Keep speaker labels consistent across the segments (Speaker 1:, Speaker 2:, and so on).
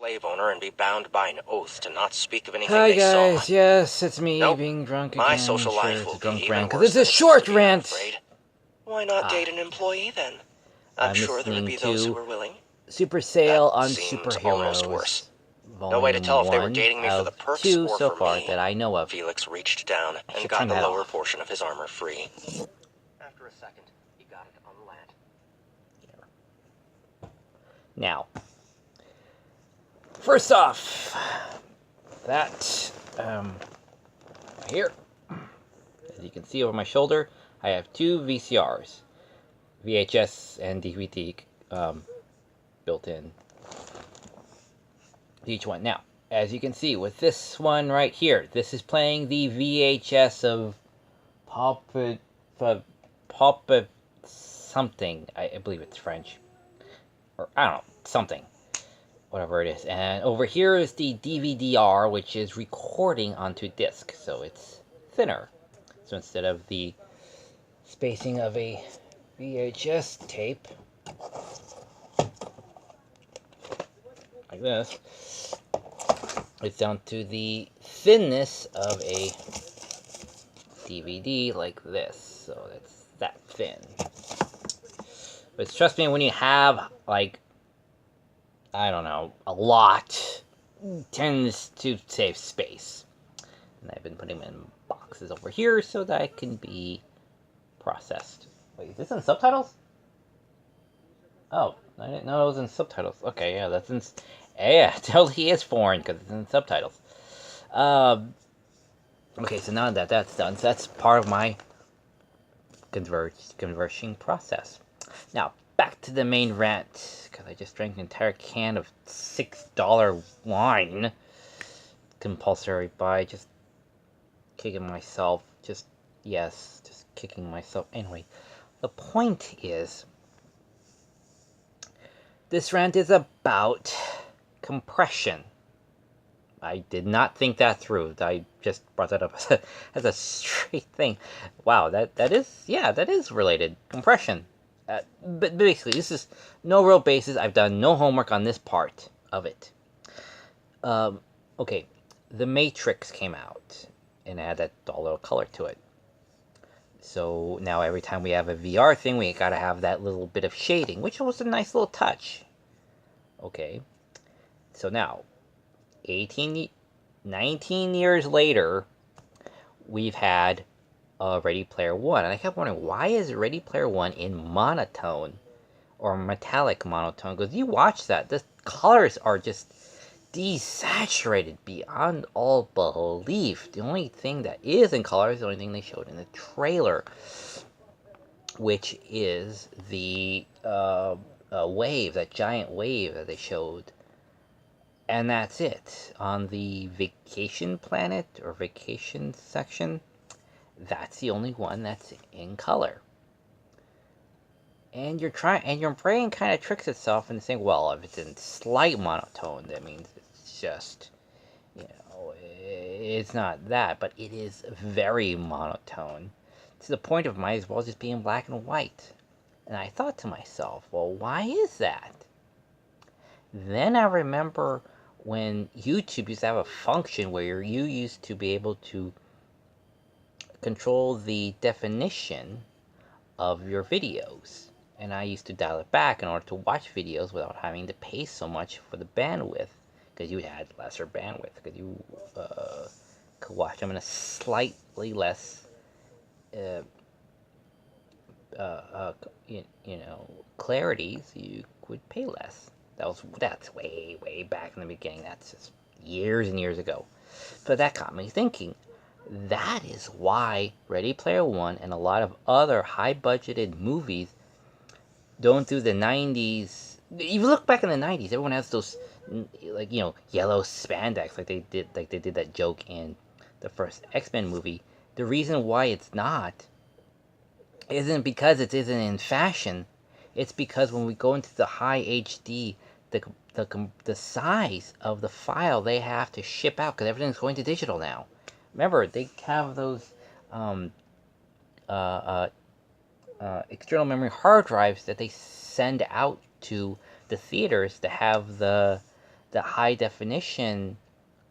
Speaker 1: slave owner and be bound by an oath to not speak of anything
Speaker 2: Hi
Speaker 1: they saw.
Speaker 2: guys, yes, it's me
Speaker 1: Nope.
Speaker 2: being drunk again.
Speaker 1: My social
Speaker 2: Sure,
Speaker 1: life
Speaker 2: it's
Speaker 1: will
Speaker 2: a
Speaker 1: be
Speaker 2: drunk
Speaker 1: even
Speaker 2: rant because
Speaker 1: worse
Speaker 2: it's a
Speaker 1: than it used
Speaker 2: short
Speaker 1: to be, I'm
Speaker 2: rant.
Speaker 1: afraid. Why not date an employee then? I'm
Speaker 2: I'm
Speaker 1: sure there would
Speaker 2: listening
Speaker 1: be those who
Speaker 2: to
Speaker 1: are willing.
Speaker 2: Super Sale
Speaker 1: That
Speaker 2: on
Speaker 1: seems almost
Speaker 2: Superheroes,
Speaker 1: worse. No way to
Speaker 2: Volume
Speaker 1: tell if they were
Speaker 2: 1
Speaker 1: dating me for the
Speaker 2: of
Speaker 1: perks
Speaker 2: 2
Speaker 1: or
Speaker 2: so
Speaker 1: for
Speaker 2: far
Speaker 1: me.
Speaker 2: that I know of.
Speaker 1: Felix reached down
Speaker 2: I
Speaker 1: and
Speaker 2: should
Speaker 1: got
Speaker 2: turn
Speaker 1: the
Speaker 2: that
Speaker 1: lower
Speaker 2: off.
Speaker 1: portion of his armor free. After a second, he got it on the land.
Speaker 2: Now, first off, that, here, as you can see over my shoulder, I have 2 VCRs, VHS and DVD, built in each one. Now, as you can see with this one right here, this is playing the VHS of Pop something. I believe it's French. Or, I don't know, something. Whatever it is. And over here is the DVD-R, which is recording onto disc. So it's thinner. So instead of the spacing of a VHS tape, like this, it's down to the thinness of a DVD like this. So it's that thin. But trust me, when you have, like, I don't know, a lot, tends to save space. And I've been putting them in boxes over here so that it can be processed. Wait, is this in subtitles? Oh, I didn't know it was in subtitles. Okay, yeah, that's in... Yeah, it totally is foreign because it's in subtitles. Okay, so now that that's done, so that's part of my conversion process. Now, back to the main rant, because I just drank an entire can of $6 wine. Compulsory buy, just kicking myself, just kicking myself. Anyway, the point is, this rant is about compression. I did not think that through. I just brought that up as a straight thing. Wow, that is related. Compression. But basically, this is no real basis. I've done no homework on this part of it. Okay, The Matrix came out, and it had that dull little color to it. So now every time we have a VR thing, we gotta have that little bit of shading, which was a nice little touch. Okay, so now, 19 years later, we've had Ready Player One. And I kept wondering, why is Ready Player One in monotone or metallic monotone? Because you watch that, the colors are just desaturated beyond all belief. The only thing that is in color is the only thing they showed in the trailer, which is the wave, that giant wave that they showed. And that's it. On the vacation planet or vacation section, that's the only one that's in color. And your brain kind of tricks itself into saying, well, if it's in slight monotone, that means it's just, it's not that, but it is very monotone to the point of might as well just being black and white. And I thought to myself, well, why is that? Then I remember when YouTube used to have a function where you used to be able to control the definition of your videos. And I used to dial it back in order to watch videos without having to pay so much for the bandwidth, because you had lesser bandwidth, because you could watch them in a slightly less clarities. You would pay less. That's way back in the beginning. That's just years and years ago. But that got me thinking. That is why Ready Player One and a lot of other high-budgeted movies don't do the 90s. You look back in the 90s, everyone has those, yellow spandex, like they did that joke in the first X-Men movie. The reason why it's not isn't because it isn't in fashion. It's because when we go into the high HD, the size of the file they have to ship out, because everything's going to digital now. Remember, they have those external memory hard drives that they send out to the theaters to have the the high definition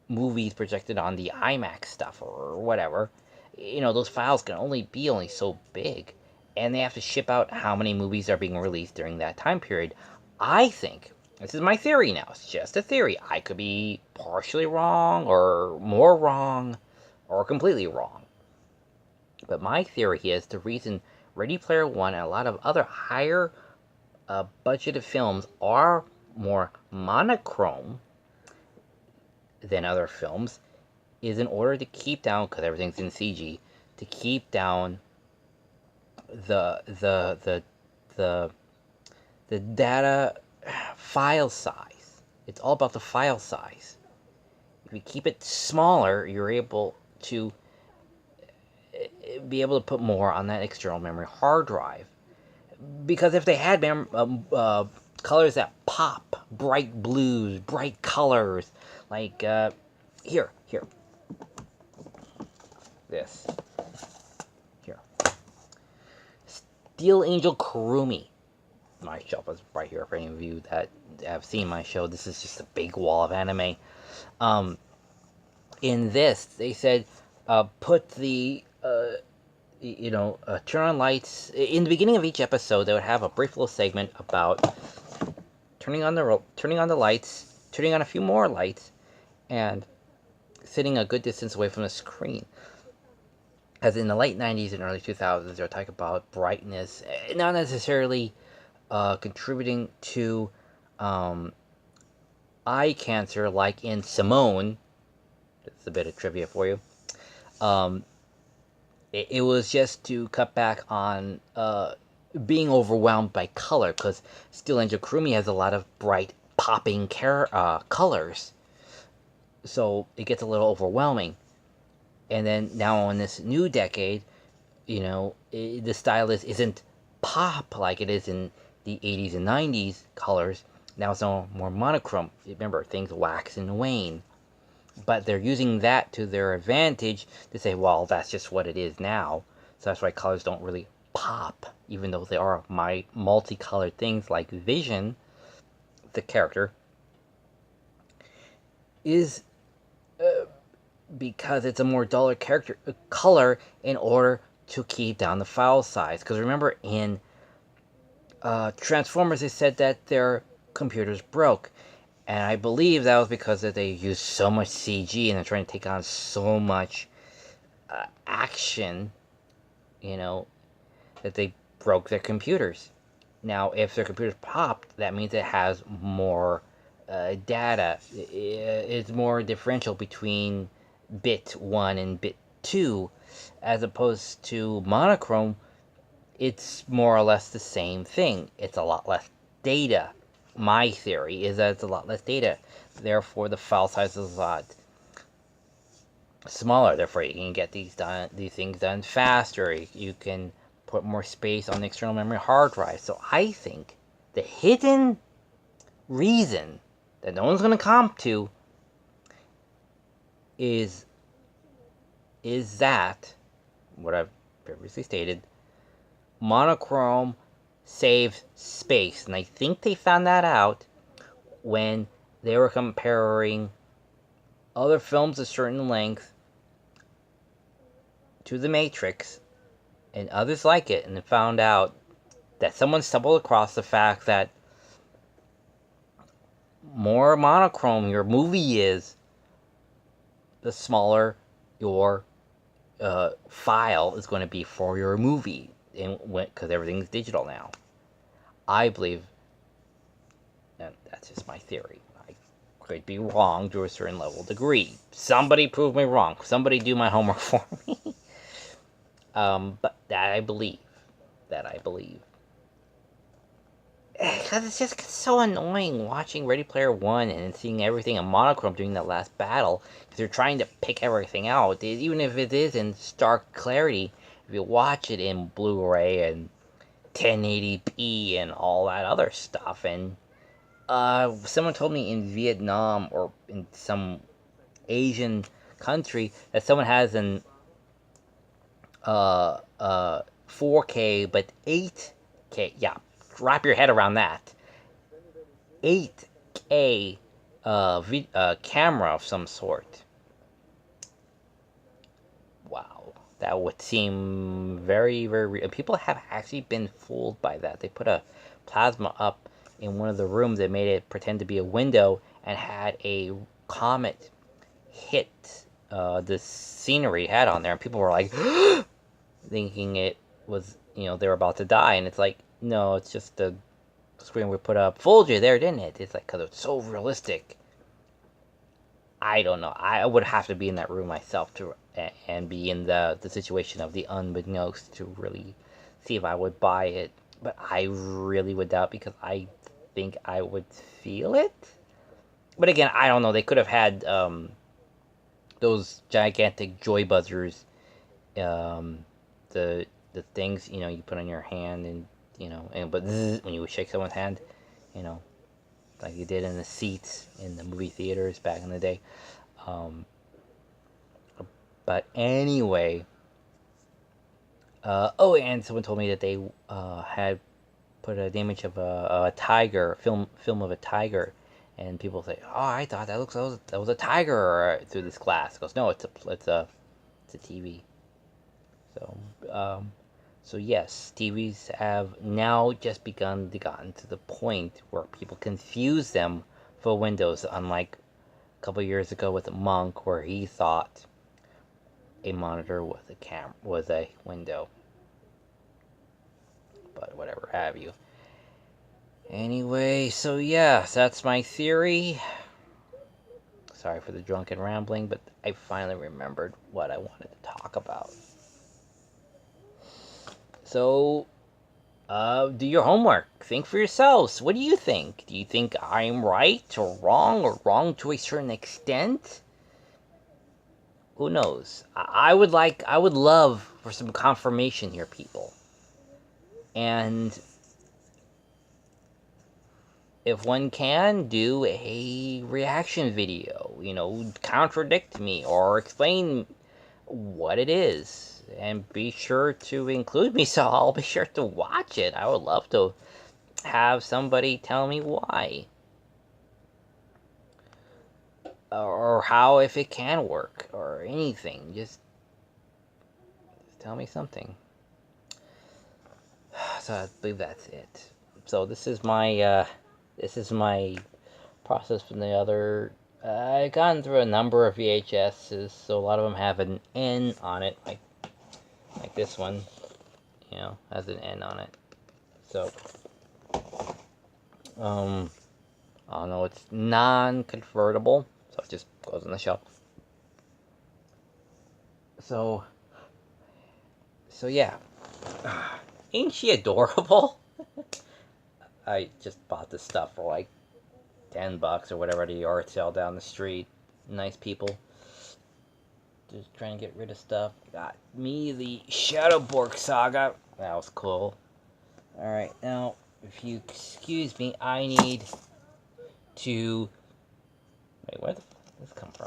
Speaker 2: movies projected on the IMAX stuff or whatever, those files can only be so big, and they have to ship out how many movies are being released during that time period. I think this is my theory now. It's just a theory. I could be partially wrong, or more wrong, or completely wrong. But my theory is the reason Ready Player One and a lot of other higher budgeted films are more monochrome than other films is in order to keep down, because everything's in CG, to keep down the data file size. It's all about the file size. If you keep it smaller, you're able to be able to put more on that external memory hard drive. Because if they had colors that pop, bright blues, bright colors, like here, this, here, Steel Angel Kurumi. My shelf is right here for any of you that have seen my show. This is just a big wall of anime. In this, they said, put the turn on lights. In the beginning of each episode, they would have a brief little segment about turning on the lights, turning on a few more lights, and sitting a good distance away from the screen. As in the late 90s and early 2000s, they were talking about brightness, not necessarily contributing to eye cancer, like in Simone. That's a bit of trivia for you. It was just to cut back on being overwhelmed by color, because Steel Angel Kurumi has a lot of bright, popping colors. So it gets a little overwhelming. And then now in this new decade, the style isn't pop like it is in the 80s and 90s colors. Now it's no more monochrome. Remember, things wax and wane. But they're using that to their advantage to say, well, that's just what it is now. So that's why colors don't really pop, even though they are multicolored things like Vision, the character, is because it's a more duller color in order to keep down the file size. Because remember, in Transformers, they said that their computers broke. And I believe that was because that they used so much CG and they're trying to take on so much action, that they broke their computers. Now, if their computers popped, that means it has more data. It's more differential between bit 1 and bit 2, as opposed to monochrome. It's more or less the same thing. It's a lot less data. My theory is that it's a lot less data. Therefore, the file size is a lot smaller. Therefore, you can get these things done faster. You can put more space on the external memory hard drive. So I think the hidden reason that no one's going to comp to is that, what I've previously stated, monochrome saves space. And I think they found that out when they were comparing other films of certain length to The Matrix and others like it, and they found out that someone stumbled across the fact that more monochrome your movie is, the smaller your file is going to be for your movie, because everything's digital now. I believe, and that's just my theory, I could be wrong to a certain level degree. Somebody prove me wrong. Somebody do my homework for me. But that I believe. Because it's just so annoying watching Ready Player One and seeing everything in monochrome during that last battle. Because they're trying to pick everything out. Even if it is in stark clarity, if you watch it in Blu-ray and 1080p and all that other stuff. And someone told me in Vietnam or in some Asian country that someone has an 4K but 8K. Yeah, wrap your head around that. 8K camera of some sort. Wow, that would seem very, very real. People have actually been fooled by that. They put a plasma up in one of the rooms that made it pretend to be a window and had a comet hit the scenery it had on there, and people were like, thinking it was, they were about to die, and it's like, no, it's just the screen we put up fooled you there, didn't it? It's like, because it's so realistic. I don't know. I would have to be in that room myself to and be in the situation of the unbeknownst to really see if I would buy it. But I really would doubt, because I think I would feel it. But again, I don't know. They could have had those gigantic joy buzzers, the things you put on your hand, and but when you would shake someone's hand, you know like you did in the seats in the movie theaters back in the day. But anyway, oh, and someone told me that they had put an image of a tiger, film of a tiger, and people say, "Oh, I thought that was a tiger through this glass." It goes, "No, it's a TV." So, so yes, TVs have now just gotten to the point where people confuse them for Windows, unlike a couple years ago with Monk, where he thought a monitor was a window. But whatever have you. Anyway, so yeah, that's my theory. Sorry for the drunken rambling, but I finally remembered what I wanted to talk about. So, do your homework. Think for yourselves. What do you think? Do you think I'm right or wrong to a certain extent? Who knows? I would love for some confirmation here, people. And if one can, do a reaction video, contradict me or explain what it is. And be sure to include me, so I'll be sure to watch it. I would love to have somebody tell me why. Or how, if it can work, or anything. Just tell me something. So I believe that's it. So this is my process from the other. I've gone through a number of VHSs, so a lot of them have an N on it, like this one, has an N on it. So, I don't know, it's non-convertible, so it just goes on the shelf. So yeah. Ain't she adorable? I just bought this stuff for like $10 or whatever at a yard sale down the street. Nice people. Just trying to get rid of stuff. Got me the Shadowborg Saga. That was cool. Alright, now, if you excuse me, I need to... Wait, where the fuck did this come from?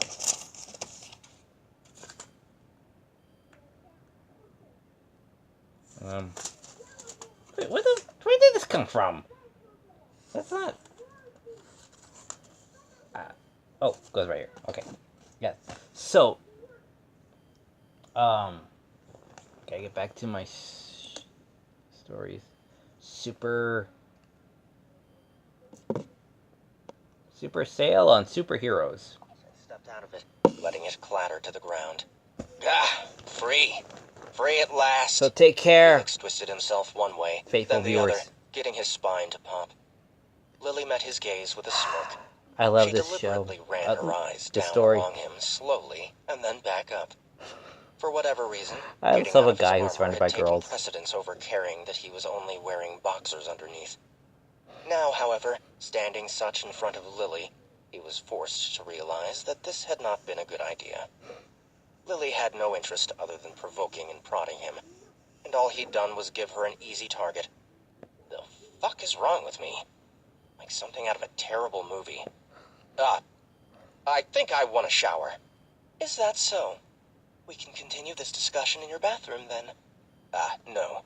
Speaker 2: Wait, where did this come from? That's not... oh, it goes right here. Okay. Yeah. So, gotta get back to my stories. Super sale on superheroes.
Speaker 1: Stepped out of it, letting it clatter to the ground. Ah, free at last.
Speaker 2: So take care.
Speaker 1: Felix twisted himself one way,
Speaker 2: Faithful
Speaker 1: then the
Speaker 2: viewers.
Speaker 1: other, getting his spine to pop. Lily met his gaze with a smirk.
Speaker 2: I love
Speaker 1: She
Speaker 2: this show.
Speaker 1: deliberately ran her eyes
Speaker 2: The
Speaker 1: down
Speaker 2: story.
Speaker 1: along him slowly and then back up. For whatever reason,
Speaker 2: I
Speaker 1: getting
Speaker 2: love
Speaker 1: out
Speaker 2: a
Speaker 1: of his
Speaker 2: guy
Speaker 1: armor
Speaker 2: who's surrounded
Speaker 1: had
Speaker 2: by
Speaker 1: taken
Speaker 2: girls.
Speaker 1: precedence over caring that he was only wearing boxers underneath. Now, however, standing such in front of Lily, he was forced to realize that this had not been a good idea. Lily had no interest other than provoking and prodding him, and all he'd done was give her an easy target. The fuck is wrong with me? Like something out of a terrible movie. I think I want a shower. Is that so? We can continue this discussion in your bathroom, then. No.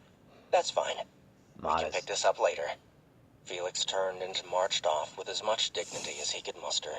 Speaker 1: That's fine. We can pick
Speaker 2: Modest.
Speaker 1: this up later. Felix turned and marched off with as much dignity as he could muster.